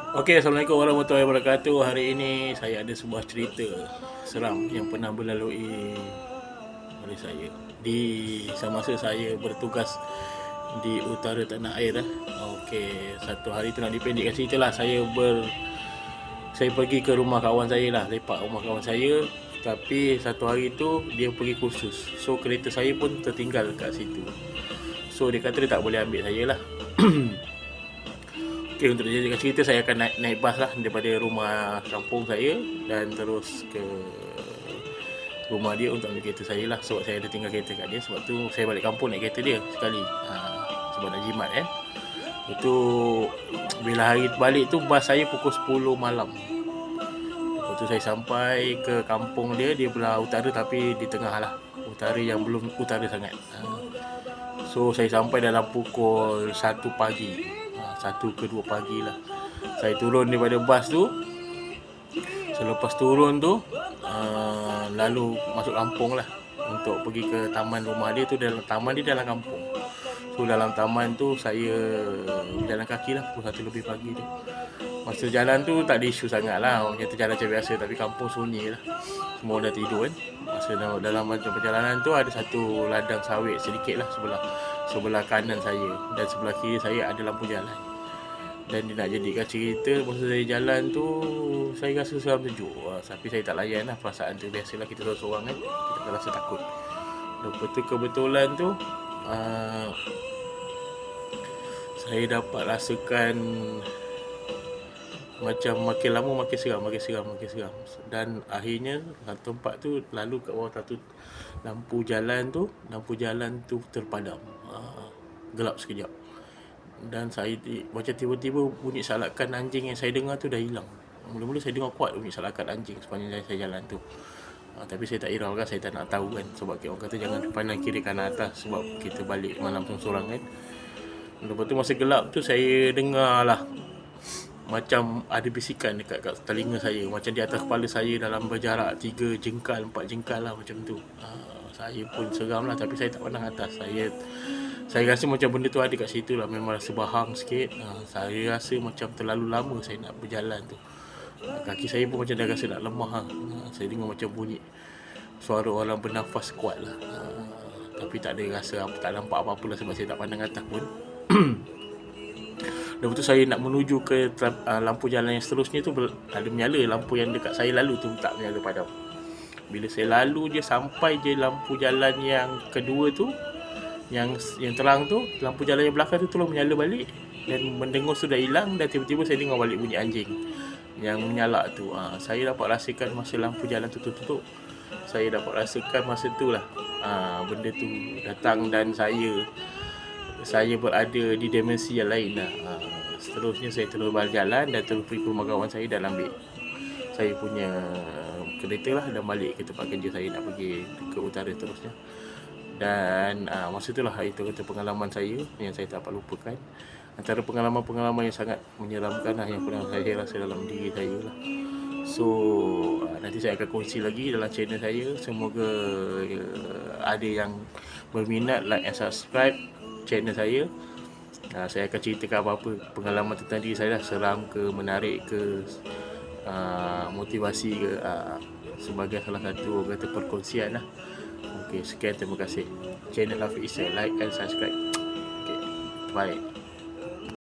Okey, Assalamualaikum warahmatullahi wabarakatuh. Hari ini saya ada sebuah cerita seram yang pernah berlalui oleh saya di semasa saya bertugas di utara tanah air. Okey, satu hari tu nak dipendekkan cerita lah. Saya pergi ke rumah kawan saya lah, lepak rumah kawan saya. Tapi satu hari tu dia pergi kursus. So kereta saya pun tertinggal kat situ. So dia kata dia tak boleh ambil saya lah. Okay, untuk dijadikan cerita, saya akan naik bas lah daripada rumah kampung saya dan terus ke rumah dia untuk ambil kereta saya lah. Sebab saya ada tinggal kereta kat dia. Sebab tu saya balik kampung naik kereta dia sekali. Sebab nak jimat kan. Itu bila hari balik tu bas saya pukul 10 malam. Lepas tu saya sampai ke kampung dia. Dia belah utara tapi di tengah lah. Utara yang belum utara sangat. So saya sampai dalam pukul 1 pagi. 1 ke 2 pagi lah. Saya turun daripada bas tu. Selepas turun tu lalu masuk kampung lah untuk pergi ke taman rumah dia tu. Taman dia dalam kampung. So dalam taman tu saya berjalan kaki lah pukul 1 lebih pagi tu. Masa jalan tu tak ada isu sangat lah. Orang kata jalan macam biasa. Tapi kampung sunyi lah. Semua dah tidur kan. Masa dalam perjalanan tu ada satu ladang sawit sedikit lah sebelah kanan saya. Dan sebelah kiri saya ada lampu jalan. Dan dia nak jadikan cerita masa saya jalan tu saya rasa seram sejuk. Tapi saya tak layan lah perasaan tu. Biasalah kita seorang-seorang kan. Kita akan rasa takut. Lepas tu kebetulan tu saya dapat rasakan macam makin lama makin seram. Dan akhirnya satu tempat tu lalu kat bawah satu lampu jalan tu terpadam. Gelap sekejap. Dan saya macam tiba-tiba bunyi salakan anjing yang saya dengar tu dah hilang. Mula-mula saya dengar kuat bunyi salakan anjing sepanjang saya jalan tu. Tapi saya tak hirau kan, saya tak nak tahu kan. Sebab orang kata jangan pandang kiri kanan atas sebab kita balik malam seorang kan. Lepas tu masa gelap tu saya dengar lah macam ada bisikan dekat telinga saya. Macam di atas kepala saya dalam berjarak 3 jengkal, 4 jengkal lah macam tu. Saya pun seram lah tapi saya tak pandang atas. Saya rasa macam benda tu ada kat situ lah. Memang rasa bahang sikit. Saya rasa macam terlalu lama saya nak berjalan tu. Kaki saya pun macam dah rasa nak lemah. Saya dengar macam bunyi suara orang bernafas kuat lah. Tapi tak ada rasa apa, tak nampak apa-apa lah sebab saya tak pandang atas pun. Lepas tu saya nak menuju ke lampu jalan yang seterusnya tu ada menyala. Lampu yang dekat saya lalu tu tak menyala padam. Bila saya lalu je sampai je lampu jalan yang kedua tu, yang terang tu, lampu jalan yang belakang tu tolong menyala balik. Dan mendengus tu dah hilang. Dan tiba-tiba saya dengar balik bunyi anjing yang menyala tu. Saya dapat rasakan masa lampu jalan tu tutup. Saya dapat rasakan masa tu lah benda tu datang dan saya berada di dimensi yang lain lah. Seterusnya saya terus berjalan dan terus pergi ke rumah kawan saya dan ambil saya punya kereta lah dan balik ke tempat kerja saya nak pergi ke utara terusnya. Dan masa itulah itu kata pengalaman saya yang saya tak dapat lupakan. Antara pengalaman-pengalaman yang sangat menyeramkan lah yang pernah saya rasa dalam diri saya lah. So nanti saya akan kongsi lagi dalam channel saya. Semoga ada yang berminat, like and subscribe channel saya. Saya akan ceritakan apa-apa pengalaman tentang diri saya lah. Seram ke, menarik ke, motivasi ke, sebagai salah satu orang kata perkongsian lah. Okay, sekian, terima kasih. Channel Hafiz Isa, like and subscribe. Okay, bye.